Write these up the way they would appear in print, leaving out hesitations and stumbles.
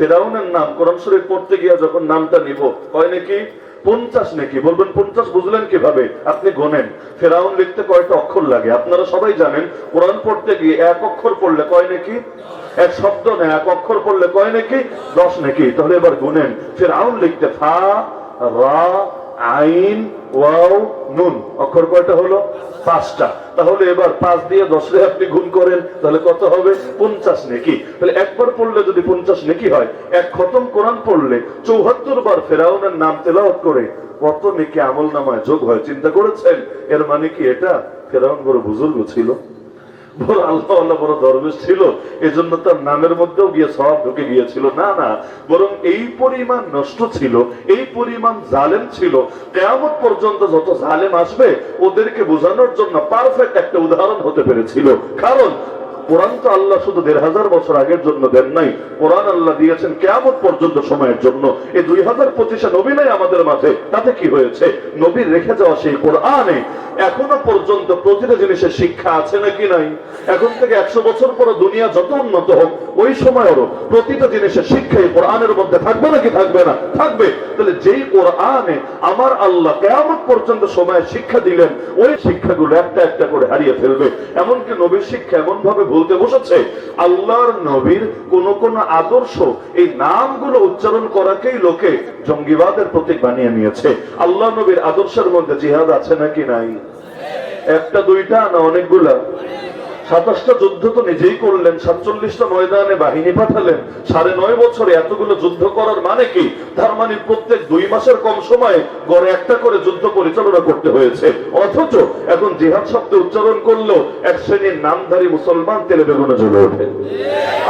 ফেরাউনের নাম কোরআন শরীফ পড়তে গিয়ে যখন নামটা নিব কয় নাকি 50 নাকি বলবেন 50 বুঝলেন কিভাবে? আপনি গোনেন ফেরাউন লিখতে কয়টা অক্ষর লাগে আপনারা সবাই জানেন। কোরআন পড়তে গিয়ে এক অক্ষর পড়লে কয় নাকি, এক শব্দ না এক অক্ষর পড়লে কয় নাকি 10 নাকি। তাহলে এবার গুনেন ফেরাউন লিখতে ফা রা আইন ওয়াও নুন অক্ষর কয়টা হলো? 5টা। তাহলে এবার 5 দিয়ে 10 রে আপনি গুণ করেন তাহলে কত হবে? 50 নেকি। তাহলে একবার পড়লে যদি 50 নেকি হয়, এক খতম কোরআন পড়লে 74 বার ফেরাউনের নাম তেলাওয়াত করে কত নেকি আমল নামায় যোগ হয় চিন্তা করেছেন? এর মানে কি এটা ফেরাউন বড় বুজুর্গ ছিল, বড় আল্লাহ আল্লাহ বড় দরবেশ ছিল, এজন্য তার নামের মধ্যেও গিয়ে সওয়াব ঢুকে গিয়েছিল? না না, বরং এই পরিমাণ নষ্ট ছিল, এই পরিমাণ জালেম ছিল, কিয়ামত পর্যন্ত যত জালেম আসবে ওদেরকে বোঝানোর জন্য পারফেক্ট একটা উদাহরণ হতে পেরেছিল। কারণ কোরআন তো আল্লাহ শুধু 1500 বছর আগের জন্য দেন নাই, কোরআন আল্লাহ দিয়েছেন কিয়ামত পর্যন্ত সময়ের জন্য। এই 2025 নবী নাই আমাদের মাঝে, তাতে কি হয়েছে? নবীর রেখে যাওয়া সেই কোরআনে এখনো পর্যন্ত প্রতিটা জিনিসের শিক্ষা আছে নাকি নাই? এখন থেকে 100 বছর পর দুনিয়া যত উন্নত হোক ওই সময়েরও প্রতিটা জিনিসের শিক্ষা এই কোরআনের মধ্যে থাকবে নাকি থাকবে না? থাকবে। তাহলে যেই কোরআনে আমার আল্লাহ কিয়ামত পর্যন্ত সময় শিক্ষা দিলেন, ওই শিক্ষাগুলো একটা একটা করে হারিয়ে ফেলবে। এমনকি নবীর শিক্ষা এমন ভাবে বলতে বসেছে, আল্লাহর নবীর কোন কোন আদর্শ এই নামগুলো উচ্চারণ করাকেই লোকে জঙ্গিবাদের প্রতীক বানিয়ে নিয়েছে। আল্লাহ নবীর আদর্শের মধ্যে জিহাদ আছে নাকি নাই? একটা দুইটা না অনেকগুলা? 27টা যুদ্ধ তো নিজেই করলেন, 47টা ময়দানে বাহিনী পাঠালেন, 9.5 বছরে এতগুলো যুদ্ধ করার মানে কি? তার মানে প্রত্যেক 2 মাসের কম সময়ে গড়ে একটা করে যুদ্ধ পরিচালনা করতে হয়েছে। অথচ এখন জিহাদ শব্দ উচ্চারণ করলো এক শ্রেণীর নামধারী মুসলমান তেলে বেগুনে জ্বলে ওঠে।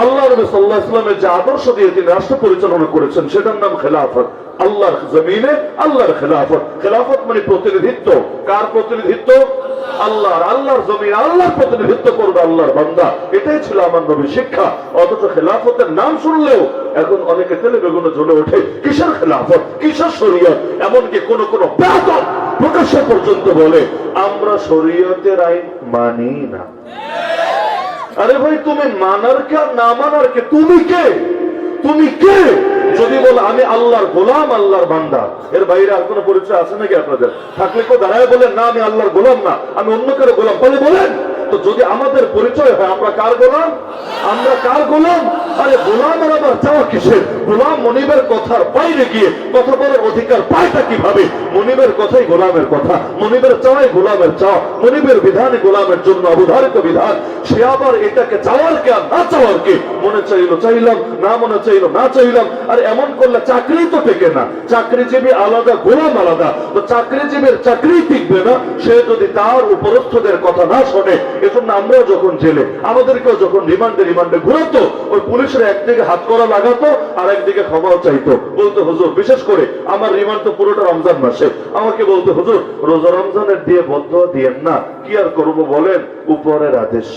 আল্লাহ নবী সাল্লাল্লাহু আলাইহি ওয়াসাল্লামের যে আদর্শ দিয়ে তিনি রাষ্ট্র পরিচালনা করেছেন সেটার নাম খেলাফত। আল্লাহর জমিনে আল্লাহর খেলাফত। খেলাফত মানে প্রতিনিধিত্ব। কার প্রতিনিধিত্ব? আল্লাহর। আল্লাহর জমিন আল্লাহর প্রতিনিধিত্ব করবে আল্লাহর বান্দা। এটাই ছিল আমার নবীর শিক্ষা। অথচ খেলাফতের নাম শুনলেও এখন অনেকে তেলে বেগুনে জ্বলে ওঠে। কিসের খেলাফত, কিসের শরীয়ত? এমনকি কোন কোন বেয়াদব প্রকাশ্য পর্যন্ত বলে আমরা শরীয়তের আইন মানি না। আরে ভাই, তুমি মানার কে আর না মানার কে? তুমি কে? তুমি কে? যদি বলো আমি আল্লাহর গোলাম, আল্লাহর বান্দা, এর বাইরে আর কোনো পরিচয় আছে নাকি আপনাদের? থাকলে কেউ দাঁড়ায় বলেন না আমি আল্লাহর গোলাম না, আমি অন্য কারো গোলাম, বলে বলেন। তো যদি আমাদের পরিচয় হয় আমরা কার গোলাম? আমরা কার গোলাম? আরে গোলামের আবার চাওয়া কিসের? গোলাম মনিবের কথার বাইরে গিয়ে কথা বলার অধিকার পায়টা কিভাবে? মনিবের কথাই গোলামের কথা, মনিবের চাওয়াই গোলামের চাওয়া, মনিবের বিধানে গোলামের জন্য অবধারিত বিধান। সে আবার এটাকে চাওয়ার কে আর না চাওয়ার কে? মনে চাইলো চাইলাম, না মনে চাইলো না চাইলাম। আর এমন করলে চাকরি তো টেকে না। চাকরিজীবী আলাদা, গোলাম আলাদা। তো চাকরিজীবীর চাকরি টিকবে না সে যদি তার উপরস্থদের কথা না শোনে। এজন্য আমরাও যখন জেলে, আমাদেরকেও যখন রিমান্ডে ঘুরাতো, ওই পুলিশের একদিকে হাত করা লাগাতো আর একদিকে ক্ষমাও চাইতো। বলতো হুজুর, বিশেষ করে আমার রিমান্ড তো পুরোটা রমজান মাসে, আমাকে বলতো হুজুর রোজা রমজানের দিয়ে বদ্ধ দিয়েন না। কি আর করবো বলেন, উপরের আদেশ।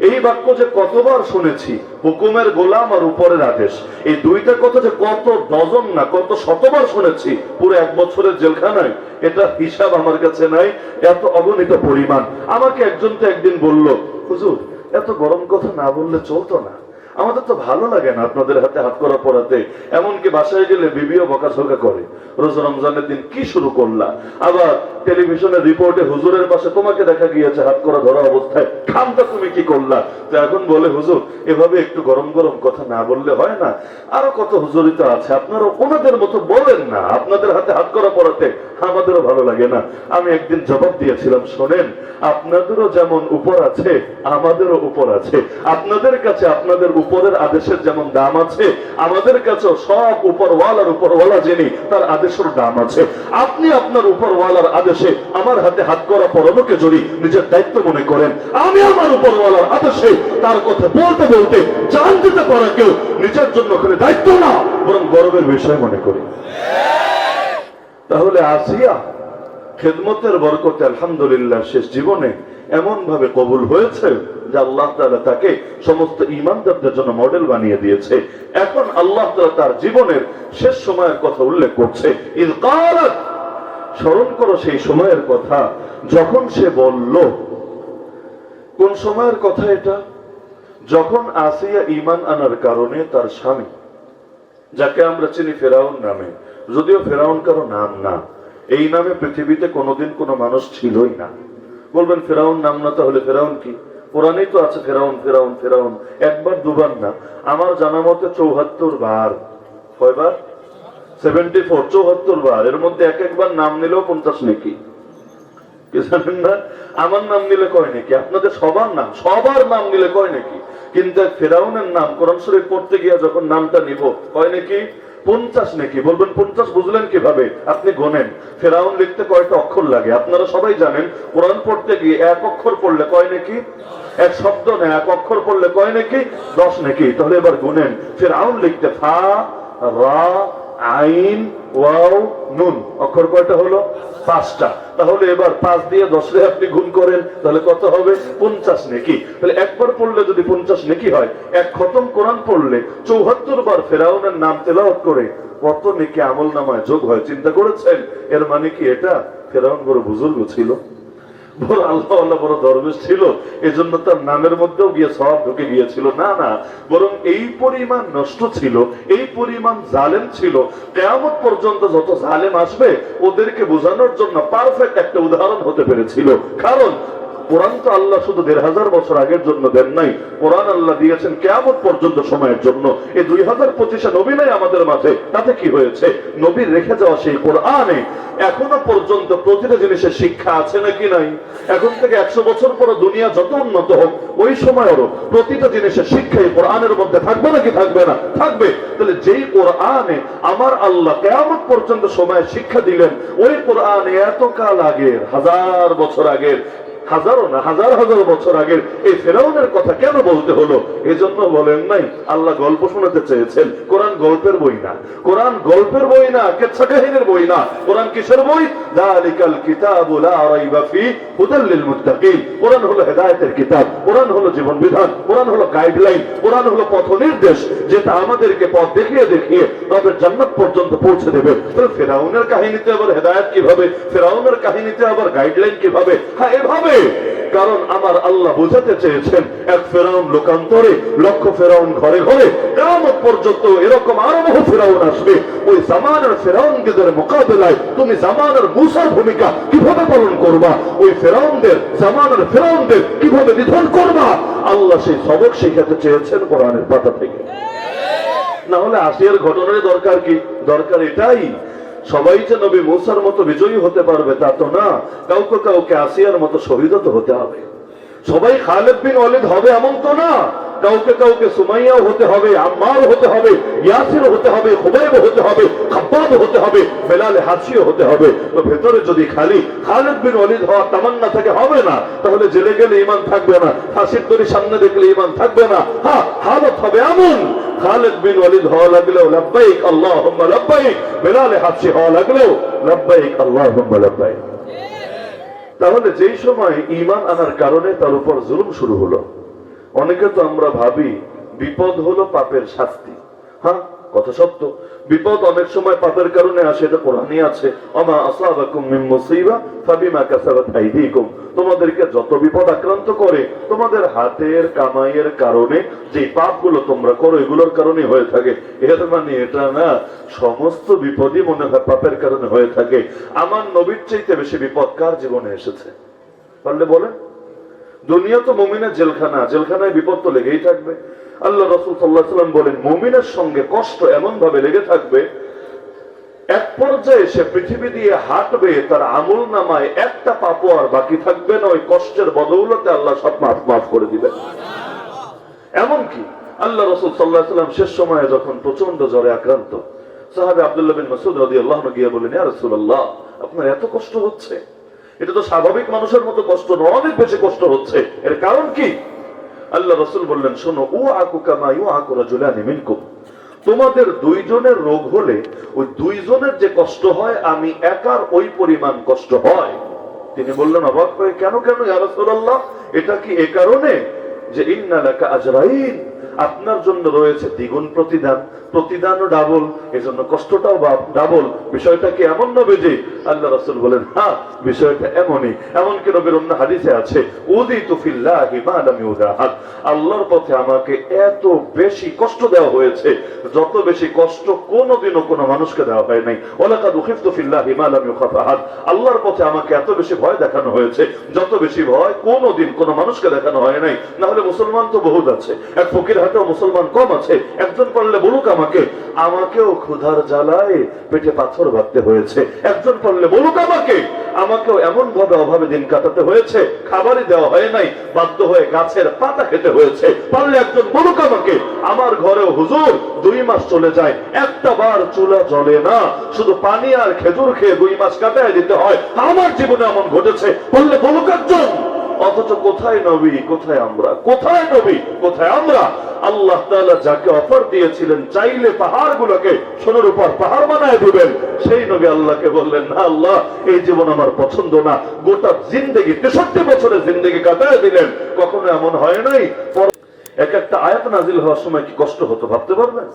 এই বাক্য যে কতবার শুনেছি, হুকুমের গোলাম আর উপরের আদেশ, এই দুইটা কথা যে কত ডজন না কত শতবার শুনেছি পুরো 1 বছরের জেলখানায়, এটা হিসাব আমার কাছে নাই, এত অগণিত পরিমাণ। আমাকে একজন তো একদিন বলল, হুজুর এত গরম কথা না বললে চলতো না, আমাদের তো ভালো লাগে না আপনাদের হাতে হাত করা পড়াতে। এমনকি বাসায় গেলে বিবিও বকাঝকা করে, রোজা রমজানের দিন কি শুরু করলা? আবার টেলিভিশনের রিপোর্টে হুজুরের পাশে তোমাকে দেখা গিয়েছে হাত করা ধরা অবস্থায়, খামটা তুমি কি করলা? তো এখন বলে হুজুর এভাবে একটু গরম গরম কথা না বললে হয় না? আরো কত হুজুরিত আছে, আপনারা ওনাদের মতো বলেন না, আপনাদের হাতে হাত করা পড়াতে আমাদেরও ভালো লাগে না। আমি একদিন জবাব দিয়েছিলাম, শোনেন আপনাদেরও যেমন উপর আছে আমাদেরও উপর আছে। আপনাদের কাছে আপনাদের উপরের আদেশের যেমন দাম আছে, আমাদের কাছেও সব উপরওয়ালা যিনি তার আদেশের দাম আছে। আপনি আপনার উপরওয়ালার আদেশে আমার হাতে হাত করা পড়ানোকে যদি নিজের দায়িত্ব মনে করেন, আমি আমার উপরওয়ালার আদেশে তার কথা বলতে বলতে জান দিতে পারা কেউ নিজের জন্য করে দায়িত্ব না, বরং গর্বের বিষয় মনে করি। তাহলে আসিয়া খেদমতের বরকতে আলহামদুলিল্লাহ শেষ জীবনে এমন ভাবে কবুল হয়েছে যে আল্লাহ তাআলা তাকে সমস্ত ঈমানদারদের জন্য মডেল বানিয়ে দিয়েছে। এখন আল্লাহ তাআলা তার জীবনের শেষ সময়ের কথা উল্লেখ করছে। ইয ক্বালাত, স্মরণ করো সেই সময়ের কথা যখন সে বলল। কোন সময়ের কথা এটা? যখন আসিয়া ঈমান আনার কারণে তার স্বামী যাকে আমরা চিনি ফেরাউন নামে, যদিও ফেরাউন কারো নাম না, এই নামে পৃথিবীতে কোনোদিন কোনো মানুষ ছিলই না। বলবেন ফেরাউন নাম না, তাহলে ফেরাউন কি? কোরআনেই তো আছে ফেরাউন ফেরাউন ফেরাউন, একবার দুবার না, আমার জানা মতে 74 বার। কয়বার? 74, 74 বার। এর মধ্যে এক একবার নাম নিলেও 50 নাকি, কি জানেন না? আমার নাম নিলে কয় নাকি, আপনাদের সবার নাম নিলে কয় নাকি, কিন্তু ফেরাউনের নাম কোরআন শরীফ পড়তে গিয়ে যখন নামটা নিব কয় নাকি 50 নাকি। বলবেন 50 বুঝলেন কিভাবে? আপনি গোনেন, ফেরাউন লিখতে কয়টা অক্ষর লাগে আপনারা সবাই জানেন। কোরআন পড়তে গিয়ে এক অক্ষর পড়লে কয় নাকি, এক শব্দ না, এক অক্ষর পড়লে কয় নাকি 10 নাকি। তাহলে এবার গুনেন, ফেরাউন লিখতে ফা রা আইন ওয়াও নুন, অক্ষর কয়টা হলো? 5টা। তাহলে এবার 5 দিয়ে 10 রে আপনি গুণ করেন, তাহলে কত হবে? 50 নেকি। তাহলে একবার পড়লে যদি 50 নেকি হয়, এক খতম কোরআন পড়লে 74 বার ফেরাউনের নাম তেলাওয়াত করে কত নেকি আমল নামায় যোগ হয়, চিন্তা করেছেন? এর মানে কি এটা ফেরাউন বড় বুজুর্গ ছিল, বড় আল্লাহ আল্লাহ বড় দরবেশ ছিল, এজন্য তার নামের মধ্যেও গিয়ে সওয়াব ঢুকে গিয়েছিল? না না, বরং এই পরিমাণ নষ্ট ছিল, এই পরিমাণ জালেম ছিল, কিয়ামত পর্যন্ত যত জালেম আসবে ওদেরকে বোঝানোর জন্য পারফেক্ট একটা উদাহরণ হতে পেরেছিল। কারণ কোরআন তো আল্লাহ শুধু 1500 বছর আগের জন্য দেন নাই, কোরআন আল্লাহ দিয়েছেন কিয়ামত পর্যন্ত সময়ের জন্য। এই 2025 নবী নাই আমাদের মাঝে, তাতে কি হয়েছে? নবীর রেখে যাওয়া সেই কোরআনে এখনো পর্যন্ত প্রতিটা জিনিসের শিক্ষা আছে নাকি নাই? এখন থেকে 100 বছর পর দুনিয়া যত উন্নত হোক, ওই সময়েরও প্রতিটা জিনিসের শিক্ষাই কোরআনের মধ্যে থাকবে নাকি থাকবে না? থাকবে। তাহলে যেই কোরআনে আমার আল্লাহ কিয়ামত পর্যন্ত সময় শিক্ষা দিলেন, ওই কোরআনে এত কাল আগের, 1000 বছর আগের, হাজারো না হাজার হাজার বছর আগের এই ফেরাউনের কথা কেন বলতে হলো? এজন্য বলেন নাই আল্লাহ গল্প শোনাতে চেয়েছেন। কোরআন গল্পের বই না, কোরআন গল্পের বই না, কেচ্ছা কাহিনীর বই না। কোরআন কিসের বই? যালিকাল কিতাবু লা রাইবা ফি হুদাল লিল মুত্তাকিন। কোরআন হলো হেদায়েতের কিতাব, কোরআন হলো জীবন বিধান, কোরআন হলো গাইডলাইন, কোরআন হলো পথ নির্দেশ, যেটা আমাদেরকে পথ দেখিয়ে দেখিয়ে রবের জান্নাত পর্যন্ত পৌঁছে দেবে। তাহলে ফেরাউনের কাহিনীতে আবার হেদায়েত কিভাবে? ফেরাউনের কাহিনীতে আবার গাইডলাইন কিভাবে? হ্যাঁ, এভাবে। কারণ আমার আল্লাহ বোঝাতে চেয়েছেন, এক ফেরাউন লোকান্তরে, লক্ষ ফেরাউন ঘরে ঘরে, কিয়ামত পর্যন্ত এরকম আরো বহু ফেরাউন আসবে। ওই জামানার ফেরাউনদের মোকাবেলায় তুমি জামানার মূসার ভূমিকা কিভাবে পালন করবা? ওই ফেরাউনদের, জামানার ফেরাউনদের কিভাবে নিধন করবা? আল্লাহ সেই সবক শেখাতে চেয়েছেন কোরআনের পাতা থেকে। না হলে আসিয়ার ঘটনার দরকার কি? দরকার এটাই, সবাই যে নবী মূসার মতো বিজয়ী হতে পারবে তা তো না, কাউকে কাউকে আসিয়ার মতো শহীদ হতে হবে। সবাই খালিদ বিন ওয়ালিদ হবে এমন তো না, কাউকে কাউকে সুমাইয়াও হতে হবে, আম্মার হতে হবে, ইয়াসির হতে হবে, খুবাইব হতে হবে, খাব্বাব হতে হবে, বেলাল হাসিও হতে হবে। তো ভেতরে যদি খালি খালিদ বিন ওয়ালিদ হওয়ার তামান্না থাকে, হবে না। তাহলে জেলে গেলে ঈমান থাকবে না, ফাঁসির দড়ি সামনে দেখলে ঈমান থাকবে না। হ্যাঁ, হালত হবে এমন, খালিদ বিন ওয়ালিদ হওয়া লাগলেও লাব্বাইক আল্লাহুম্মা লাব্বাইক, বেলাল হাসি হওয়া লাগলেও লাব্বাইক আল্লাহুম্মা লাব্বাইক। তাহলে যেই সময় ঈমান আনার কারণে তার উপর জুলুম শুরু হলো, অনেকে তো আমরা ভাবি বিপদ হলো পাপের শাস্তি। হ্যাঁ, কথা সত্য, বিপদ অনেক সময় পাপের কারণে আসে, এটা কোরআনে আছে, আমা আসাবাকুম মিন মুসিবা ফাবিমা কাসাবাত আইদিকুম। তোমাদেরকে যত বিপদ আক্রান্ত করে তোমাদের হাতের কামাইয়ের কারণে যে পাপগুলো তোমরা করো এগুলোর কারণে হয়ে থাকে। এর মানে এটা না সমস্ত বিপদই মনে হয় পাপের কারণে হয়ে থাকে। আমার নবীর চাইতে বেশি বিপদ কার জীবনে এসেছে পারলে বলেন? দুনিয়া তো মুমিনের জেলখানা, জেলখানায় বিপদ তো লেগেই থাকবে। আল্লাহ রাসূল সাল্লাল্লাহু আলাইহি ওয়াসাল্লাম বলেন, মুমিনের সঙ্গে কষ্ট এমন ভাবে লেগে থাকবে, এক পর্যায়ে সে পৃথিবী দিয়ে হাঁটবে, তার আমল নামায় একটা পাপও আর বাকি থাকবে না। ওই কষ্টের বদৌলতে আল্লাহ সব মাফ করে দিবেন। এমনকি আল্লাহ রাসূল সাল্লাল্লাহু আলাইহি ওয়াসাল্লাম শেষ সময়ে যখন প্রচন্ড জ্বরে আক্রান্ত, সাহাবী আব্দুল্লাহ বিন মাসউদ রাদিয়াল্লাহু আনহু গিয়ে বললেন, ইয়া রাসূলুল্লাহ, আপনার এত কষ্ট হচ্ছে, এটা তো স্বাভাবিক মানুষের মতো কষ্ট নয়, অনেক বেশি কষ্ট হচ্ছে, এর কারণ কি? আল্লাহ রাসূল বললেন, শোনো, উআকু কামা ইউআকু রাজুলানি মিনকুম, তোমাদের দুইজনের রোগ হলে ওই দুইজনের যে কষ্ট হয় আমি একার ওই পরিমাণ কষ্ট হয়। তিনি বললেন অবাক হয়ে, কেন কেন ইয়া রাসূলুল্লাহ? এটা কি এ কারণে যে ইন্না লাকা আজরাইন, আপনার জন্য রয়েছে দ্বিগুণ প্রতিদান, প্রতিদানও ডাবল, এজন্য কষ্টটাও ডাবল। বিষয়টা কি এমন নবী যে আল্লাহ রাসূল বলেন হ্যাঁ বিষয়টা এমনই। এমনকি নবীর অন্য হাদিসে আছে উযিতু ফিল্লাহি মা লাম ইউদাহাদ, আল্লাহর পথে আমাকে এত বেশি কষ্ট দেওয়া হয়েছে যত বেশি কষ্ট কোনোদিনও কোনো মানুষকে দেওয়া হয় নাই। ওয়ালাকাদ উখিফতু ফিল্লাহি মা লাম ইউখাফ আহাদ, আল্লাহর পথে আমাকে এত বেশি ভয় দেখানো হয়েছে যত বেশি ভয় কোনোদিন কোনো মানুষকে দেখানো হয় নাই। না হলে মুসলমান তো বহুত আছে, এক ফকির হাটেও মুসলমান কম আছে। একজন পারলে বলুক আমাকেও ক্ষুধার জ্বালায় পেটে পাথর বাঁধতে হয়েছে। একজন পারলে বলুক আমাকেও এমন ভাবে অভাবে দিন কাটাতে হয়েছে, খাবারই দেওয়া হয় নাই, বাধ্য হয়ে গাছের পাতা খেতে হয়েছে। পারলে একজন বলুক আমার ঘরেও হুজুর 2 মাস চলে যায়, একটা বার চুলা জ্বলে না, শুধু পানি আর খেজুর খেয়ে 2 মাস কাটায় দিতে হয়। আমার জীবনে এমন ঘটেছে, বললে বলুক একজন। অথচ কোথায় নবী, কোথায় আমরা, কোথায় নবী, কোথায় আমরা? আল্লাহ তাআলা যাকে অফার দিয়েছিলেন চাইলে পাহাড়গুলোকে সোনার উপর পাহাড় বানায় দিবেন, সেই নবী আল্লাহকে বললেন না আল্লাহ এই জীবন আমার পছন্দ না, গোটা জিন্দেগি 63 বছরের জিন্দেগি কাটায় দিলেন। কখনো এমন হয় নাই এক একটা আয়াত নাজিল হওয়ার সময় কি কষ্ট হতো ভাবতে পারবেন?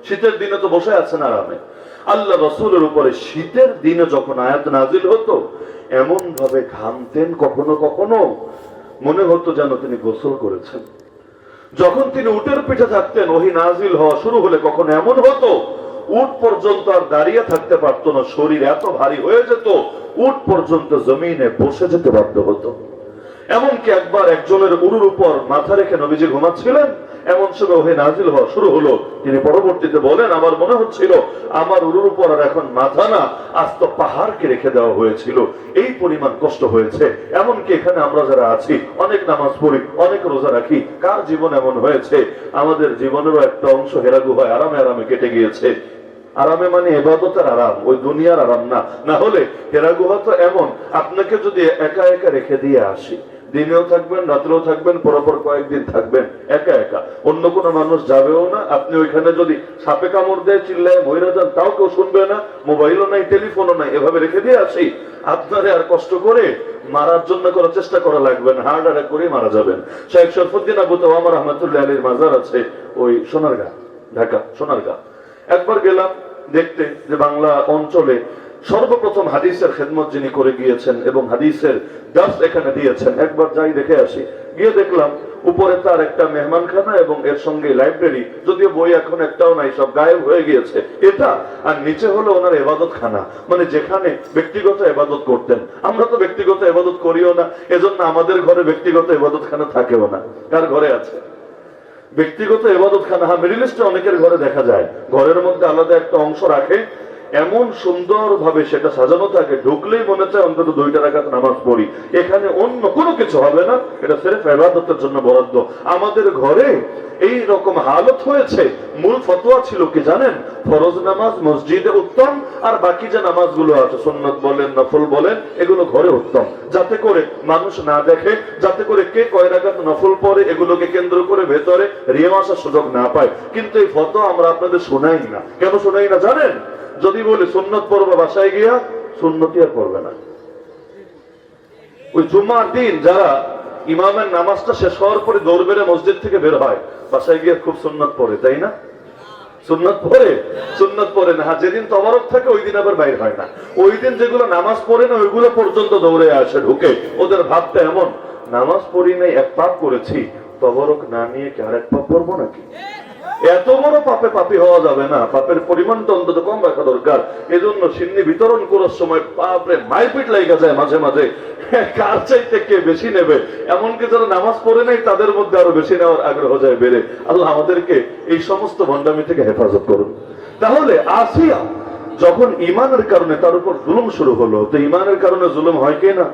শীতের দিনে তো বসে আছেন আরামে, আল্লাহ রাসূলের উপরে শীতের দিনে যখন আয়াত নাজিল হতো এমন ভাবে ঘামতেন, কখনো কখনো মনে হতো যেন তিনি গোসল করেছেন। যখন তিনি উটের পিঠে থাকতেন ওহী নাজিল হওয়া শুরু হলে কখনো এমন হতো উট পর্যন্ত আর দাঁড়িয়ে থাকতে পারতো না, শরীর এত ভারী হয়ে যেত উট পর্যন্ত জমিনে বসে যেতে বাধ্য হতো। এমনকি একবার একজনের উরুর উপর মাথা রেখে নবীজি ঘুমাচ্ছিলেন, এমন সময় ওহী নাজিল হওয়া শুরু হলো। তিনি পরবর্তীতে বলেন আমার মনে হচ্ছিল আমার উরুর উপর আর এখন মাথা না, আজ তো পাহাড়কে রেখে দেওয়া হয়েছিল, এই পরিমাণ কষ্ট হয়েছে। এমনকি এখানে আমরা যারা আছি অনেক নামাজ পড়ি, অনেক রোজা রাখি, কার জীবন এমন হয়েছে আমাদের জীবনেরও একটা অংশ হেরা গুহায় আরামে আরামে কেটে গিয়েছে। আরামে মানে ইবাদতের আরাম, ওই দুনিয়ার আরাম না। না হলে হেরা গুহা তো এমন, আপনাকে যদি একা একা রেখে দিয়ে আসি, দিনেও থাকবেন রাত্রেও থাকবেন, পরপর কয়েকদিন থাকবেন একা একা, অন্য কোনো মানুষ যাবেও না। আপনি ওইখানে যদি সাপে কামড় দেয় চিল্লায় মহিলা যান তাও কেউ শুনবে না, মোবাইলও নাই টেলিফোনও নাই, এভাবে রেখে দিয়ে আসি। আপনারে আর কষ্ট করে মারার জন্য করার চেষ্টা করা লাগবে না, হার্ট অ্যাটাক করে মারা যাবেন। শেখ শরফুদ্দিন আবু তাওয়ামা রাহমাতুল্লাহ আলাইহির মাজার আছে ওই সোনারগাঁ, ঢাকা সোনারগাঁ। একবার গেলাম দেখতে যে বাংলা অঞ্চলে সর্বপ্রথম হাদিসের খেদমত যিনি করে গিয়েছেন এবং হাদিসের দাস এখানে দিয়েছেন, একবার যাই দেখে আসি। গিয়ে দেখলাম উপরে তার একটা মেহমানখানা এবং এর সঙ্গে লাইব্রেরি, যদিও বই এখন একটাও নাই, সব গায়েব হয়ে গিয়েছে এটা। আর নিচে হলো ওনার ইবাদত খানা, মানে যেখানে ব্যক্তিগত ইবাদত করতেন। আমরা তো ব্যক্তিগত ইবাদত করিও না, এজন্য আমাদের ঘরে ব্যক্তিগত ইবাদত খানা থাকেও না। কার ঘরে আছে ব্যক্তিগত ইবাদত খানা? হ্যাঁ, মিডল ইস্টে অনেকের ঘরে দেখা যায় ঘরের মধ্যে আলাদা একটা অংশ রাখে, এমন সুন্দর ভাবে সেটা সাজানো থাকে, ঢুকলেই মনে চায় অন্তত 2 রাকাত নামাজ পড়ি। এখানে অন্য কোনো কিছু হবে না, এটা সির্ফ ইবাদতের জন্য বরাদ্দ। আমাদের ঘরে এই রকম হালত হয়েছে। মূল ফতোয়া ছিল কি জানেন? ফরজ নামাজ মসজিদে উত্তম, আর বাকি যে নামাজগুলো আছে সুন্নত বলেন নফল বলেন এগুলো ঘরে উত্তম, যাতে করে মানুষ না দেখে, যাতে করে কে কয় রাকাত নফল পড়ে এগুলোকে কেন্দ্র করে ভেতরে রিয়া আসার সুযোগ না পায়। কিন্তু এই ফতোয়া আমরা আপনাদের শোনাই না। কেন শোনাই না জানেন? যদি বলি সুন্নত পড়বে বাসায় গিয়া, সুন্নতি আর পড়বে না। ওই জুম্মার দিন যারা ইমামের নামাজটা শেষ হওয়ার পরে দৌড় বেড়ে মসজিদ থেকে বের হয়, বাসায় গিয়ে খুব সুন্নত পড়ে, তাই না? সুন্নত পড়ে? সুন্নত পড়ে না। যেদিন তবারক থাকে ওই দিন আবার বাইর হয় না। ওই দিন যেগুলো নামাজ পড়ে না ওইগুলো পর্যন্ত দৌড়ে আসে ঢুকে। ওদের ভাবটা এমন, নামাজ পড়ি নাই, এক পাপ করেছি, তবারক না নিয়ে কি আর এক পাপ করবো নাকি? এত বড় পাপে পাপী হওয়া যাবে না, পাপের পরিমাণটা অন্তত কম রাখা দরকার। এজন্য সিন্নি বিতরণ করার সময় পাপে মারপিট লাগা যায় মাঝে মাঝে, কার চাইতে কে বেশি নেবে। এমনকি যারা নামাজ পড়ে নাই তাদের মধ্যে আরো বেশি নেওয়ার আগ্রহ যায় বেড়ে। আল্লাহ আমাদেরকে এই সমস্ত ভণ্ডামি থেকে হেফাজত করুন। তাহলে আসিয়া যখন ইমানের কারণে তার উপর জুলুম শুরু হলো, তো ইমানের কারণে জুলুম হয় কি না?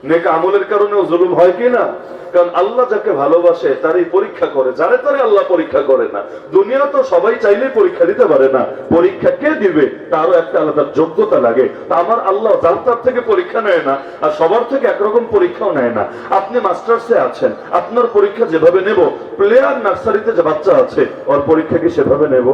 নেক আমলের কারণেও জুলুম হয় কি না? কারণ আল্লাহ যাকে ভালোবাসে তারই পরীক্ষা করে, যারে তারে আল্লাহ পরীক্ষা করে না। দুনিয়া তো সবাই চাইলে পরীক্ষা দিতে পারে না, পরীক্ষা কে দিবে তারও একটা আলাদা যোগ্যতা লাগে। তা আমার আল্লাহ যার তার থেকে পরীক্ষা নেয় না, আর সবার থেকে একরকম পরীক্ষাও নেয় না। আপনি মাস্টার্সে আছেন, আপনার পরীক্ষা যেভাবে নেব, প্লেয়ার নার্সারিতে যে বাচ্চা আছে ওর পরীক্ষা কি সেভাবে নেব?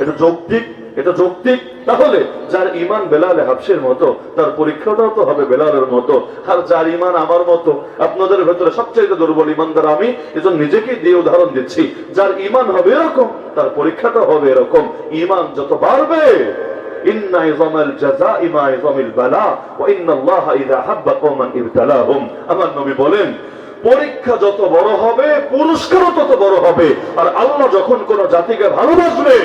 এটা যৌক্তিক, এটা যৌক্তিক। তাহলে যার ইমান বেলালে হাফসের মতো তার পরীক্ষাটাও তো হবে বেলালের মতো। আর যার ইমান আমার মতো, আপনাদের ভেতরে সবচেয়ে দুর্বল ইমানদার আমি, এজন্য নিজেকে দিয়ে উদাহরণ দিচ্ছি, যার ইমান হবে এরকম তার পরীক্ষাটা হবে এরকম। ইমান যত বাড়বে, ইন্না ইযামাল জাযাই মা ইযামিল বালা ওয়া ইন্নাল্লাহা ইযা হাব্বা কওমান ইবতালাহুম। আমার নবী বলেন, পরীক্ষা যত বড় হবে পুরস্কারও তত বড় হবে। আর আল্লাহ যখন কোন জাতিকে ভালোবাসবে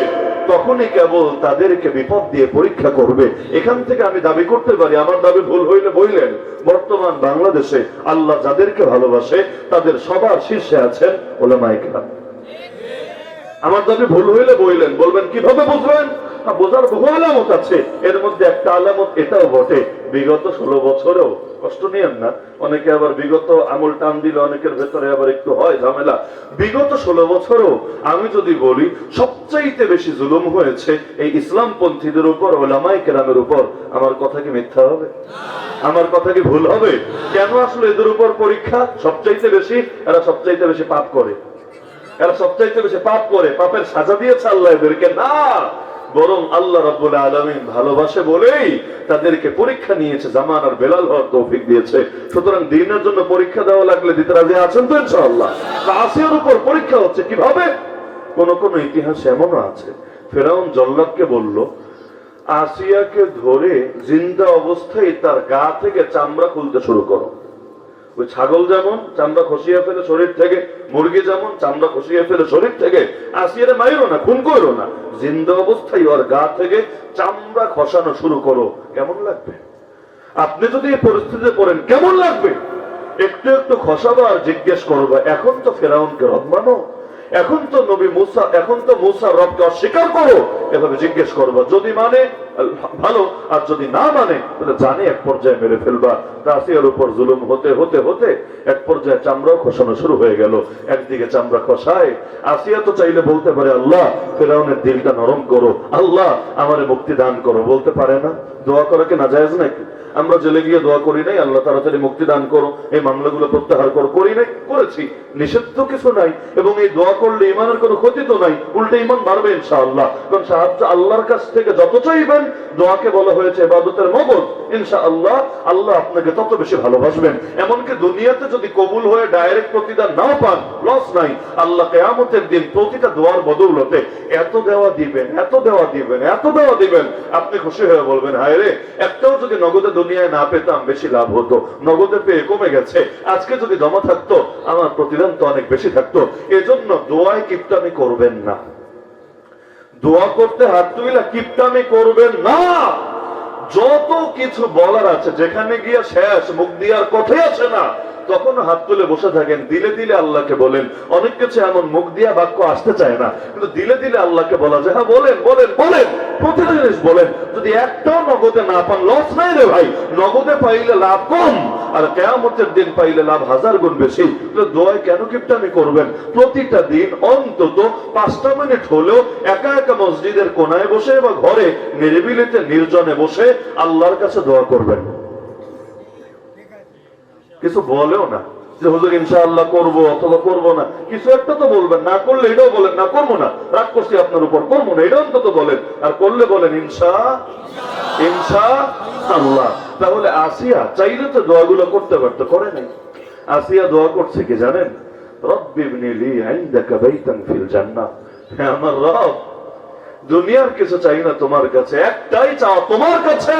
তখনই কেবল তাদেরকে বিপদ দিয়ে পরীক্ষা করবে। এখান থেকে আমি দাবি করতে পারি, আমার দাবি ভুল হইলে বললেন, বর্তমান বাংলাদেশে আল্লাহ যাদেরকে ভালোবাসে তাদের সবার শীর্ষে আছেন উলামায়ে কেরাম। আমার দাবি ভুল হইলে বললেন, বলবেন কিভাবে বুঝবেন? বোঝার বহু আলামত আছে, এর মধ্যে একটা আলামত এটাও বটে, বিগত 16 বছরেও কষ্ট নিয়েন না, অনেকে আবার বিগত আমল টান দিলে অনেকের ভেতরে আবার একটু হয় ঝামেলা। বিগত 16 বছরেও আমি যদি বলি সবচাইতে বেশি জুলুম হয়েছে এই ইসলামপন্থীদের উপর, উলামায়ে কেরামের উপর, আমার কথা কি মিথ্যা হবে? আমার কথা কি ভুল হবে? কেন আসলে এদের উপর পরীক্ষা সবচাইতে বেশি? এরা সবচাইতে বেশি পাপ করে, এরা সবচাইতে বেশি পাপ করে, পাপের সাজা দিয়েছে আল্লাহ এদেরকে না, বরং আল্লাহ রাব্বুল আলামিন ভালোবাসে বলেই তাদেরকে পরীক্ষা নিয়েছে, জামানার বেলাল হওয়ার তৌফিক দিয়েছে। সুতরাং দ্বীনের জন্য পরীক্ষা দেওয়া লাগলে দিতে রাজি আছেন তো ইনশাআল্লাহ? আসিয়ার উপর পরীক্ষা হচ্ছে কিভাবে? কোন কোন ইতিহাসে এমনও আছে, ফেরাউন জল্লাদকে বলল, আসিয়াকে ধরে জিন্দা অবস্থায় তার গা থেকে চামড়া খুলতে শুরু করো। ওই ছাগল যেমন চামড়া খসিয়ে ফেলে শরীর থেকে, মুরগি যেমন চামড়া খসিয়ে ফেলে শরীর থেকে, আসিয়ারে মাইরো না, খুন করো না, জিন্দা অবস্থায় ওর গা থেকে চামড়া খসানো শুরু করো। কেমন লাগবে? আপনি যদি এই পরিস্থিতিতে পড়েন কেমন লাগবে? একটু একটু খসাবো আর জিজ্ঞেস করবো, এখন তো ফেরাউনকে রব মানো, এখন তো নবী মুসা, এখন তো মুসার রবকে অস্বীকার করো, এভাবে জিজ্ঞেস করবো। যদি মানে ভালো, আর যদি না মানে তাহলে জানে এক পর্যায়ে মেরে ফেলবা। আসিয়ার উপর জুলুম হতে হতে হতে এক পর্যায়ে চামড়াও খসানো শুরু হয়ে গেল। একদিকে চামড়া খসায়, আসিয়া তো চাইলে বলতে পারে, আল্লাহ ফেরাউনের দিলটা নরম করো, আল্লাহ আমারে মুক্তি দান করো, বলতে পারে না? দোয়া করা কি নাজায়েজ নাকি? আমরা জেলে গিয়ে দোয়া করি নাই, আল্লাহ তাড়াতাড়ি মুক্তি দান করো, এই মামলাগুলো প্রত্যাহার করো, করি নাই? করেছি, নিষেধ তো কিছু নাই। এবং এই দোয়া করলে ইমানের কোনো ক্ষতি তো নাই, উল্টে ইমান বাড়বে ইনশাআল্লাহ। কারণ সাহায্য আল্লাহর কাছ থেকে যত চাইবেন, দোয়াকে বলা হয়েছে ইবাদতের মগজ, ইনশাআল্লাহ আল্লাহ আপনাকে তত বেশি ভালোবাসবেন। এমনকি দুনিয়াতে যদি কবুল হয়ে ডাইরেক্ট প্রতিদান নাও পান, লস নাই, আল্লাহ কিয়ামতের দিন প্রতিটা দোয়ার বদৌলতে এত দেওয়া দিবেন, এত দেওয়া দিবেন, এত দেওয়া দিবেন, আপনি খুশি হয়ে বলবেন, হায় রে, একটাও যদি নগদে দুনিয়ায় না পেতাম বেশি লাভ হতো, নগদে পেয়ে কমে গেছে, আজকে যদি জমা থাকতো আমার প্রতিদান তো অনেক বেশি থাকতো। এজন্য দোয়ায় কিপটামি করবেন না, দোয়া করতে হাত তুইলা কিপটামি করবেন না। যত কিছু বলার আছে, যেখানে গিয়ে শেষ মুখ দিয়ার কথাই আছে না, তখন হাত তুলে বসে থাকেন, দিলে দিলে আল্লাহকে বলেন। অনেক কিছু এমন মুখ দিয়া বাক্য আসতে চায় না, কিন্তু দিলে দিলে আল্লাহকে বলা যায়, হ্যাঁ বলেন বলেন বলেন, প্রতিটা জিনিস বলেন। যদি একটাও নগদে না পান, লস নাই রে ভাই, নগদে পাইলে লাভ কম, আর কিয়ামতের দিন পাইলে লাভ 1000 গুণ বেশি। দোয়ায় কেন কিপটামি করবেন? প্রতিটা দিন অন্তত 5টা মিনিট হলেও একা একা মসজিদের কোনায় বসে বা ঘরে নিরিবিলিতে নির্জনে বসে আল্লাহর কাছে দোয়া করবেন। কিছু বলেও না যে হুজুর ইনশাআল্লাহ করবো অথবা করবো না, কিছু একটা তো বলবেন। না করলে এটাও বলেন না করবো না, রাগ করছি আপনার উপর, করবো না, এটা অন্তত বলেন। আর করলে বলেন ইনশাআল্লাহ। তাহলে আসিয়া চাইলে তো দোয়াগুলো করতে পারতো, করে নাই। আসিয়া দোয়া করছে কি জানেন? রব্বি ইবনি লি ইনদাকা বাইতান ফিল জান্নাহ, হে আমার রব, দুনিয়ার কিছু চাই না তোমার কাছে, একটাই চাও তোমার কাছে,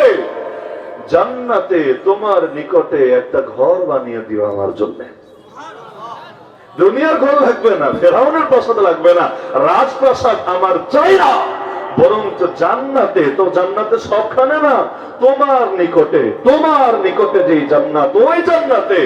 জান্নাতে তোমার নিকটে একটা ঘর বানিয়ে দিও আমার জন্য। দুনিয়ার ঘর লাগবে না, ফেরাউনের প্রাসাদ লাগবে না, রাজপ্রাসাদ আমার চাই না, বরং তো জান্নাতে, তো জান্নাতে সবখানে না, তোমার নিকটে যেই জান্নাত, ওই জান্নাতে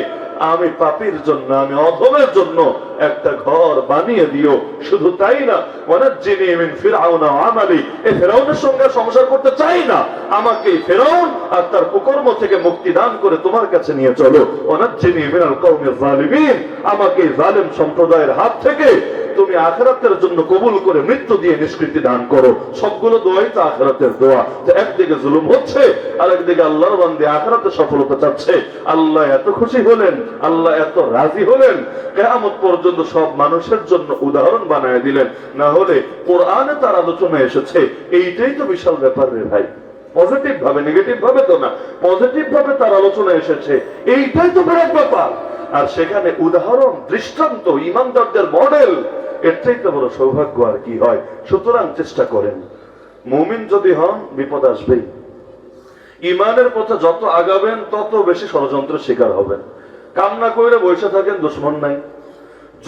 আমি পাপীর জন্য, আমি অধমের জন্য একটা ঘর বানিয়ে দিও। শুধু তাই না, ওয়ানাজ্জিনি মিন ফিরআউন ওয়া আমালি, এই ফেরাউনের সঙ্গে সংসার করতে চাই না, আমাকে ফেরাউন আর তার কুকর্ম থেকে মুক্তি দান করে তোমার কাছে নিয়ে চলো। ওয়ানাজ্জিনি মিনাল কওমিজ জালিমিন, আমাকে জালেম সম্প্রদায়ের হাত থেকে তুমি আখিরাতের জন্য কবুল করে মৃত্যু দিয়ে নিষ্কৃতি দান করো। সবগুলো দোয়াই তো আখিরাতের দোয়া। একদিকে জুলুম হচ্ছে আর একদিকে আল্লাহর বান্দা আখিরাতে সফলতা চাচ্ছে। আল্লাহ এত খুশি হলেন, আল্লাহ এত রাজি হলেন, কিয়ামত পর্যন্ত সব মানুষের জন্য উদাহরণ বানায় দিলেন। না হলে কোরআনে তার আলোচনা এসেছে, এইটাই তো বিশাল ব্যাপার রে ভাই। পজিটিভ ভাবে, নেগেটিভ ভাবে তো না, পজিটিভ ভাবে তার আলোচনা এসেছে, এইটাই তো বড় ব্যাপার। আর সেখানে উদাহরণ, দৃষ্টান্ত, ইমানদারদের মডেল, এর চাইতে বড় সৌভাগ্য আর কি হয়। সুতরাং চেষ্টা করেন, মুমিন যদি হন বিপদ আসবেই। ইমানের পথে যত আগাবেন তত বেশি ষড়যন্ত্রের শিকার হবেন। কামনা করে বসে থাকেন, দুশ্মন নাই।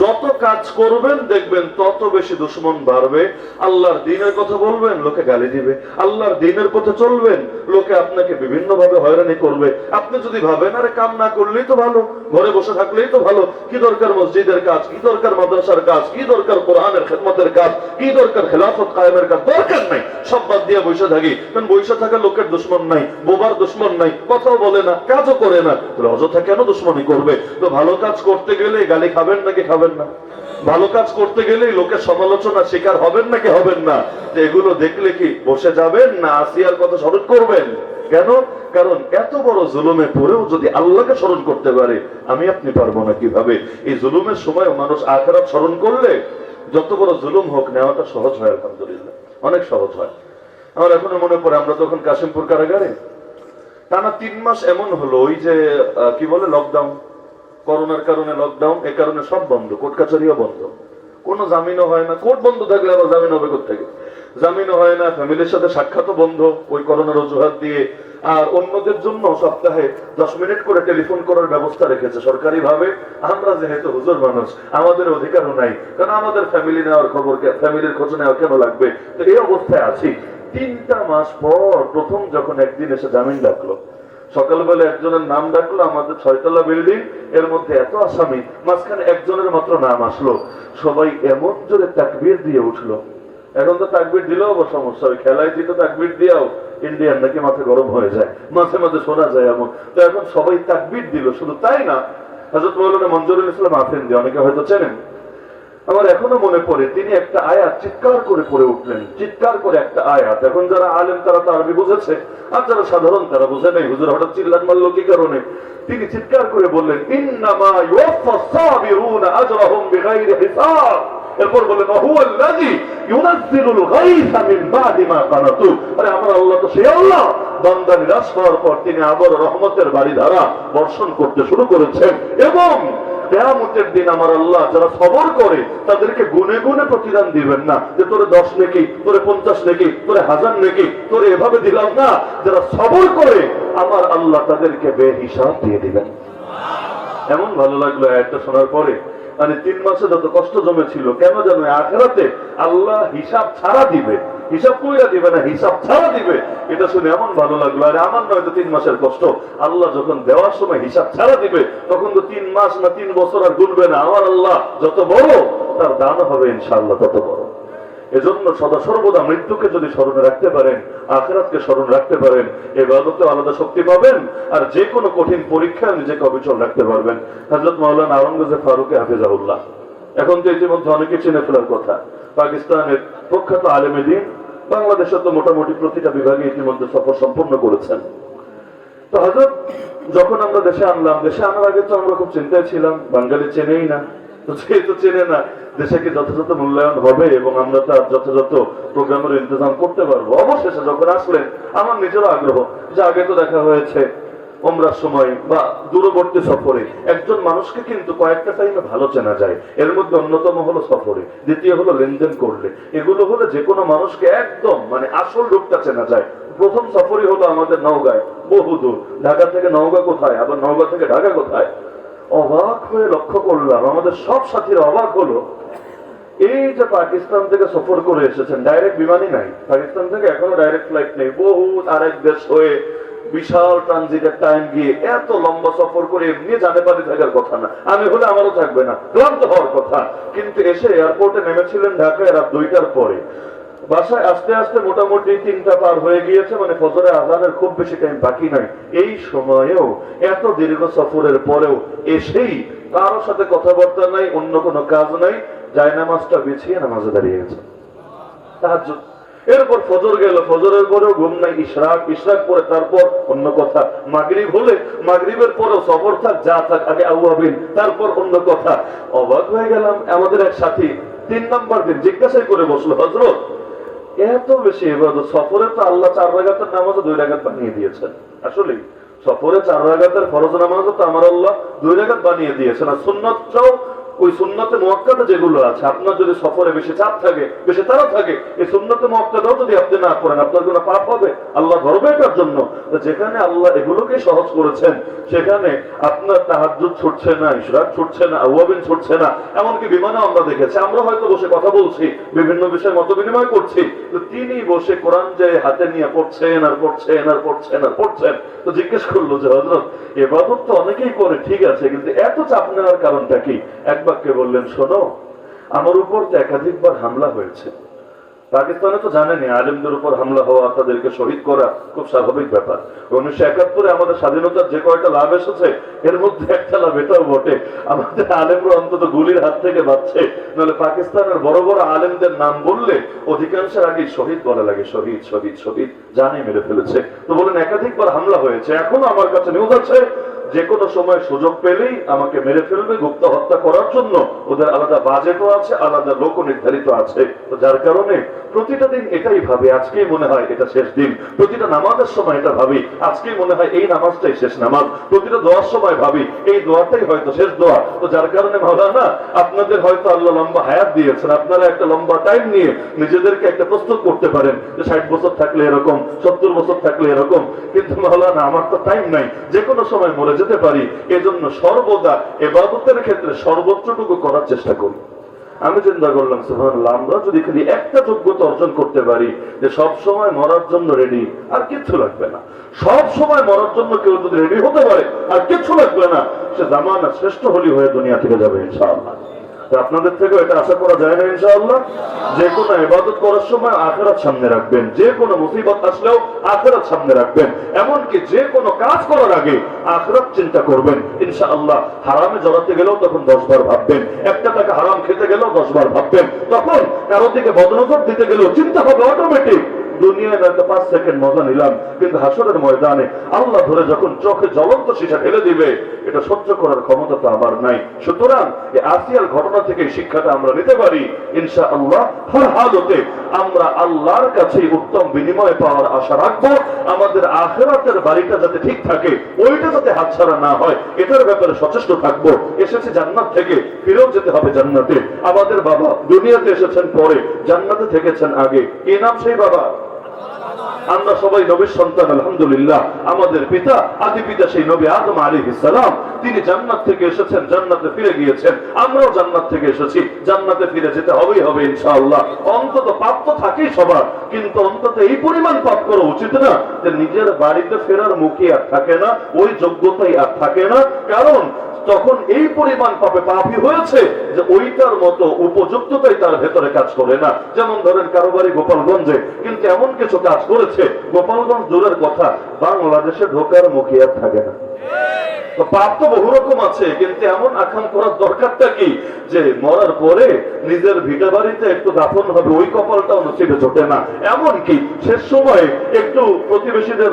যত কাজ করবেন দেখবেন তত বেশি দুশ্মন বাড়বে। আল্লাহর দ্বীনের কথা বলবেন, লোকে গালি দিবে। আল্লাহর দ্বীনের পথে চলবেন, লোকে আপনাকে বিভিন্ন ভাবে হয়রানি করবে। আপনি যদি ভাবেন আরে কাম না করলেই তো ভালো, ঘরে বসে থাকলেই তো ভালো, কি দরকার মসজিদের কাজ, কি দরকার মাদ্রাসার কাজ, কি দরকার কোরআনের খেদমতের কাজ, কি দরকার খেলাফত কায়েমের কাজ, দরকার নাই, সব বাদ দিয়ে বসে থাকি। কারণ বসে থাকা লোকের দুশ্মন নাই, বোবার দুশ্মন নাই, কথাও বলে না, কাজও করে না, তাহলে অযথা কেন দুশ্মনী করবে? তো ভালো কাজ করতে গেলে গালি খাবেন নাকি খাবেন না? ভালো কাজ করতে গেলে লোকের সমালোচনা শিকার হবেন নাকি হবেন না? এগুলো দেখলে কি বসে যাবেন না আসিয়ার কথা স্মরণ করবেন? কেন? কারণ এত বড় জুলুমে পড়েও যদি আল্লাহকে স্মরণ করতে পারে, আমি আপনি পারবো না কিভাবে? এই জুলুমের সময় মানুষ আখিরাত স্মরণ করলে যত বড় জুলুম হোক নেওয়াটা সহজ হয়, আলহামদুলিল্লাহ, অনেক সহজ হয়। আমার এখনো মনে পড়ে, আমরা তখন কাশিমপুর কারাগারে টানা 3 মাস এমন হলো, ওই যে কি বলে লকডাউন, করোনার কারণে লকডাউন, এ কারণে সব বন্ধ, কোর্ট কাছারিও বন্ধ, কোনো জামিনও হয় না। কোর্ট বন্ধ থাকলে আবার জামিন হবে কোত্থেকে? জামিনও হয় না, ফ্যামিলির সাথে সাক্ষাৎও বন্ধ ওই করোনার অজুহাত দিয়ে। আর অন্যদের জন্য সপ্তাহে 10 মিনিট করে টেলিফোন করার ব্যবস্থা রেখেছে সরকারি ভাবে। আমরা যেহেতু হুজুর মানুষ, আমাদের অধিকারও নাই, কারণ আমাদের ফ্যামিলি নেওয়ার খবর, ফ্যামিলির খোঁজ নেওয়া কেন লাগবে? তো এই অবস্থায় আছি। 3টা মাস পর প্রথম যখন একদিন এসে জামিন ডাকলো, সকালবেলা একজনের নাম ডাকলো, আমাদের 6তলা বিল্ডিং, এর মধ্যে এত আসামি, মাঝখানে একজনের মাত্র নাম আসলো, সবাই এমন জোরে তাকবীর দিয়ে উঠলো। এখন তো তাকবীর দিলেও সমস্যা, ওই খেলায় দিতে তাকবীর দিয়েও ইন্ডিয়ান নাকি মাথা গরম হয়ে যায়, মাঝে মাঝে শোনা যায় এমন। তো এখন সবাই তাকবীর দিল। শুধু তাই না, হযরত মাওলানা মঞ্জুরুল ইসলাম আফেন্দি, অনেকে হয়তো চেনেন, আমার এখনো মনে পড়ে, তিনি একটা আয়াত চিৎকার করে পড়ে উঠলেন, চিৎকার করে একটা আয়াত। এখন যারা আলেম তারা তো আরবি বুঝেছে, আর যারা সাধারণ তারা বুঝে নাই। হুজুর হঠাৎ চিল্লান মারলো কি কারণে? তিনি চিৎকার করে বললেন, ইন্নামা ইউওয়াফাস সাবিরুনা আজরাহুম বিগাইরি হিসাব। এরপর বলেন, ওয়াহুয়াল্লাযী ইউনাজ্জিলুল গায়সা মিন বাদি মা কানাতু। আরে আমার আল্লাহ তো সেই আল্লাহ, বান্দা নিরাশ হওয়ার পর তিনি আবার রহমতের বারিধারা বর্ষণ করতে শুরু করেছেন। এবং কিয়ামতের দিন আমার আল্লাহ যারা সবর করে তাদেরকে গুনে গুনে প্রতিদান দিবেন না, যে তোরে 10 নেকি, তোরে 50 নেকি, তোরে 1000 নেকি, তোরে এভাবে দিলাম না। যারা সবর করে আমার আল্লাহ তাদেরকে বেহিসাব দিয়ে দিবেন। এমন ভালো লাগলো আয়াতটা শোনার পরে। মানে 3 মাসে যত কষ্ট জমেছিল, কেন জানো আখিরাতে আল্লাহ হিসাব ছাড়া দিবে, হিসাব কইরা দিবে না, হিসাব ছাড়া দিবে। এটা শুনে এমন ভালো লাগলো। আরে আমার নয় তো 3 মাসের কষ্ট, আল্লাহ যখন দেওয়ার সময় হিসাব ছাড়া দিবে, তখন তো 3 মাস না 3 বছর আর গুনবে না। আমার আল্লাহ যত বড়, তার দান হবে ইনশাআল্লাহ তত বড়। এজন্য সদা সর্বদা মৃত্যুকে যদি স্মরণে রাখতে পারেন, আখিরাতকে স্মরণ রাখতে পারেন, ইবাদতে আলাদা শক্তি পাবেন, আর যে কোনো কঠিন পরীক্ষায় নিজেকে অবিচল রাখতে পারবেন। হযরত মাওলানা আওরঙ্গজেব ফারুকী হাফিজাহুল্লাহ, এখন তো ইতিমধ্যে অনেকে চিনে ফেলার কথা, পাকিস্তানের প্রখ্যাত আলেমে দ্বীন, বাংলাদেশে তো মোটামুটি প্রতিটা বিভাগে ইতিমধ্যে সফর সম্পন্ন করেছেন। তো হযরত যখন আমরা দেশে আনলাম, দেশে আনার আগে তো আমরা খুব চিন্তায় ছিলাম, বাঙালি চেনেই না, তো যেহেতু চেনে না, দেশে কি যথাযথ মূল্যায়ন হবে এবং আমরা তার যথাযথ প্রোগ্রামের ইন্তজাম করতে পারবো? অবশেষে যখন আসলেন, আমার নিজেরও আগ্রহ, যে আগে তো দেখা হয়েছে ওমরার সময় বা দূরবর্তী সফরে, একজন মানুষকে কিন্তু কয়েকটা টাইমে ভালো চেনা যায়। এর মধ্যে অন্যতম হলো সফরে, দ্বিতীয় হলো লেনদেন করলে। এগুলো হলে যে কোনো মানুষকে একদম মানে আসল রূপটা চেনা যায়। প্রথম সফরই হলো আমাদের নওগাঁয়, বহুদূর, ঢাকা থেকে নওগাঁ কোথায়, আবার নওগাঁ থেকে ঢাকা কোথায়। অবাক হয়ে লক্ষ্য করলাম, আমাদের সব সাথীরা অবাক হলো, এই যে পাকিস্তান থেকে সফর করে এসেছেন, ডাইরেক্ট বিমানই নাই পাকিস্তান থেকে, এখনো ডাইরেক্ট ফ্লাইট নেই, বহুত আরেক দেশ হয়ে বিশাল ট্রানজিটের টাইম গিয়ে এত লম্বা সফর করে এমনি জানে পানি থাকার কথা না, আমি হলে আমারও থাকবে না, ক্লান্ত হওয়ার কথা। কিন্তু এসে এয়ারপোর্টে নেমেছিলেন ঢাকায় রাত 2টার পরে, বাসায় আস্তে আস্তে মোটামুটি 3টা পার হয়ে গিয়েছে, মানে ফজরের আজানের খুব বেশি টাইম বাকি নাই। এই সময়েও এত দীর্ঘ সফরের পরেও এসেই কারোর সাথে কথাবার্তা নাই, অন্য কোনো কাজ নাই, জায়নামাজটা বিছিয়ে নামাজে দাঁড়িয়ে গেছে। তাহাজ্জুদ। এরপর ফজর গেল, ফজরের পরেও ঘুম নাই, ইশরাক পরে তারপর অন্য কথা, মাগরিব হলে মাগরিবের পরেও সফর থাক যা থাক, আগে আউয়াবিন, তারপর অন্য কথা। অবাক হয়ে গেলাম, আমাদের এক সাথী 3 নম্বর দিন জিজ্ঞাসাই করে বসলো, হযরত এত বেশি ইবাদত, সফরে তো আল্লাহ 4 রাকাতের নামাজও 2 রাকাত বানিয়ে দিয়েছেন। আসলে সফরে 4 রাকাতের ফরজ নামাজও তো আমার আল্লাহ 2 রাকাত বানিয়ে দিয়েছেন। আর সুন্নতটাও ওই সুন্নতে মুআক্কাদা যেগুলো আছে, আপনার যদি সফরে বেশি চাপ থাকে, বেশি তাড়া থাকে, এই সুন্নতে মুআক্কাদাও যদি আপনি না করেন, আপনার কোনো পাপ হবে, আল্লাহ ধরবে এটার জন্য। যেখানে আল্লাহ এগুলোকে সহজ করেছেন, সেখানে আপনার তাহাজ্জুদ ছুটছে না, ইশরাক ছুটছে না, আওয়াবিন ছুটছে না। এমনকি বিমানে আমরা দেখেছি, আমরা হয়তো বসে কথা বলছি, বিভিন্ন বিষয়ে মত বিনিময় করছি, তো তিনি বসে কোরআন যে হাতে নিয়ে পড়ছেন আর পড়ছেন আর পড়ছেন আর পড়ছেন। তো জিজ্ঞেস করলো যে হযরত ইবাদত তো অনেকেই করে, ঠিক আছে, কিন্তু এত চাপ নেওয়ার কারণটা কি? এক বাক্যে বললেন, শোনো, আমার উপর তো একাধিকবার হামলা হয়েছে। পাকিস্তানে তো জানেনি, আলেমদের উপর হামলা হওয়া, তাদেরকে শহীদ করা খুব স্বাভাবিক ব্যাপার। 1971 আমাদের স্বাধীনতার যে কয়টা লাভ এসেছে, এর মধ্যে একটা লাভ এটাও বটে, আমাদের আলেমরা অন্তত গুলির হাত থেকে বাঁচছে। নাহলে পাকিস্তানের বড় বড় আলেমদের নাম বললে অধিকাংশের আগে শহীদ বলা লাগে, শহীদ শহীদ শহীদ, জানে মেরে ফেলেছে। তো বলেন একাধিকবার হামলা হয়েছে, এখনো আমার কাছে নিউজ আছে, যে কোনো সময় সুযোগ পেলেই আমাকে মেরে ফেলবে গুপ্ত হত্যা করার জন্য। ওদের আলাদা বাজেটও আছে, আলাদা লোকও নির্ধারিত আছে। তো যার কারণে প্রতিটা দিন এটাই ভাবি, আজকেই মনে হয় এটা শেষ দিন। প্রতিটা নামাজের সময় এটা ভাবি, আজকেই মনে হয় এই নামাজটাই শেষ নামাজ। প্রতিটা দোয়ার সময় ভাবি, এই দোয়াটাই হয়তো শেষ দোয়া। তো যার কারণে মাওলানা আপনাদের হয়তো আল্লাহ লম্বা হায়াত দিয়েছেন, আপনারা একটা লম্বা টাইম নিয়ে নিজেদেরকে একটা প্রস্তুত করতে পারেন যে 60 বছর থাকলে এরকম, 70 বছর থাকলে এরকম। কিন্তু মাওলানা আমার তো টাইম নাই, যে কোনো সময় মরে যেতে পারি। এজন্য সর্বদা ইবাদতের ক্ষেত্রে সর্বোচ্চটুকু করার চেষ্টা করি। আমি চিন্তা করলাম, সুবহানাল্লাহ, আমরা যদি খালি একটা যোগ্যতা অর্জন করতে পারি যে সব সময় মরার জন্য রেডি, আর কিচ্ছু লাগবে না। সব সময় মরার জন্য কেউ যদি রেডি হতে পারে, আর কিচ্ছু লাগবে না, সে জামানার শ্রেষ্ঠ হলি হয়ে দুনিয়া থেকে যাবে ইনশাআল্লাহ। আপনাদের থেকে এটা আশা করা যায় না ইনশাআল্লাহ। যে কোনো ইবাদত করার সময় আখিরাত সামনে রাখবেন, যে কোনো মুসিবত আসলেও আখিরাত সামনে রাখবেন, এমনকি যে কোনো কাজ করার আগে আখিরাত চিন্তা করবেন ইনশাআল্লাহ। হারামে জড়াতে গেলেও তখন 10 বার ভাববেন, একটা টাকা হারাম খেতে গেলেও 10 বার ভাববেন, তখন কারো দিকে বদনজর দিতে গেলেও চিন্তা হবে অটোমেটিক। দুনিয়ায় হয়তো 5 সেকেন্ড মজা নিলাম, কিন্তু হাসরের ময়দানে আল্লাহ ধরে যখন চোখে জ্বলন্ত শিশা ঢেলে দিবে, এটা সহ্য করার ক্ষমতা তো আমার নাই। সুতরাং এই আসিয়ার ঘটনা থেকে শিক্ষাটা আমরা নিতে পারি ইনশাআল্লাহ। হর হালতে আমরা আল্লাহর কাছে উত্তম বিনিময় পাওয়ার আশা রাখবো। আমাদের আখিরাতের বাড়িটা যাতে ঠিক থাকে, ওইটা যাতে হাতছাড়া না হয়, এটার ব্যাপারে সচেষ্ট থাকবো। এসেছে জান্নাত থেকে, ফিরেও যেতে হবে জান্নাতে। আমাদের বাবা দুনিয়াতে এসেছেন পরে, জান্নাতে থেকেছেন আগে। কি নাম সেই বাবা? আমরা সবাই নবীর সন্তান আলহামদুলিল্লাহ। আমাদের পিতা, আদি পিতা সেই নবী আদম আলাইহিস সালাম, তিনি জান্নাত থেকে এসেছেন, জান্নাতে ফিরে গিয়েছেন। আমরাও জান্নাত থেকে এসেছি, জান্নাতে ফিরে যেতে হবেই হবে ইনশাআল্লাহ। অন্তত পাপ তো থাকেই সবার, কিন্তু অন্তত এই পরিমাণ পাপ করা উচিত না যে নিজের বাড়িতে ফেরার মুখে আর থাকে না, ওই যোগ্যতাই আর থাকে না। কারণ তখন এই পরিমাণ পাপী হয়েছে যে ওইটার মতো উপযুক্ততাই তার ভেতরে কাজ করে না। যেমন ধরেন কারোবারি গোপালগঞ্জে, কিন্তু এমন কিছু কাজ করেছে, গোপালগঞ্জ দূরের কথা, বাংলাদেশে ঢোকার মুখে আর থাকে না। তো পাপ তো বহু রকম আছে, কিন্তু এমন আকাম করার দরকারটা কি যে মরার পরে নিজের ভিটা বাড়িতে একটু দাফন হবে, ওই কপালটাও নসিবে জোটে না। এমনকি শেষ সময়ে একটু প্রতিবেশীদের